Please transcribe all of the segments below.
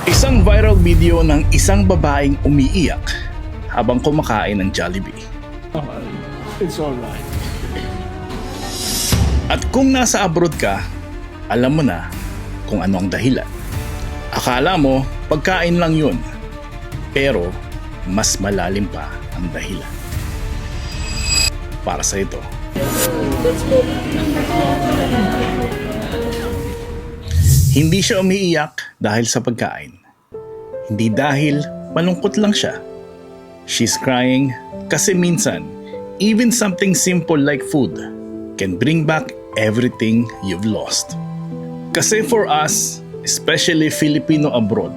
Isang viral video ng isang babaeng umiiyak habang kumakain ng Jollibee. It's alright. At kung nasa abroad ka, alam mo na kung ano ang dahilan. Akala mo pagkain lang yun, pero mas malalim pa ang dahilan. Para sa ito. Hindi siya umiiyak dahil sa pagkain. Hindi dahil malungkot lang siya. She's crying kasi minsan, even something simple like food can bring back everything you've lost. Kasi for us, especially Filipino abroad,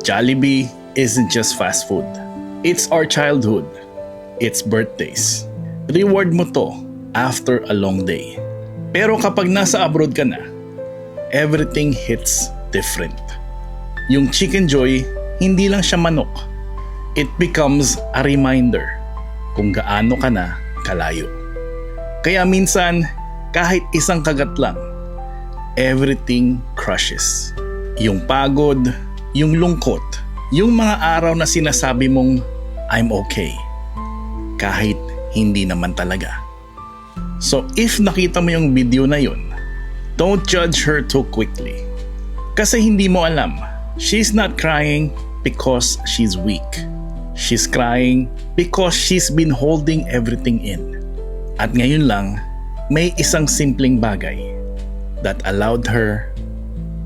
Jollibee isn't just fast food. It's our childhood. It's birthdays. Reward mo to after a long day. Pero kapag nasa abroad ka na, everything hits different. Yung Chicken Joy, hindi lang siya manok. It becomes a reminder kung gaano ka na kalayo. Kaya minsan, kahit isang kagat lang, everything crushes. Yung pagod, yung lungkot, yung mga araw na sinasabi mong, I'm okay. Kahit hindi naman talaga. So if nakita mo yung video na yun, don't judge her too quickly. Kasi hindi mo alam, she's not crying because she's weak. She's crying because she's been holding everything in. At ngayon lang, may isang simpleng bagay that allowed her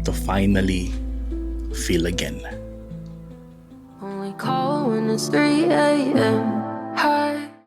to finally feel again. Only call when it's 3 a.m.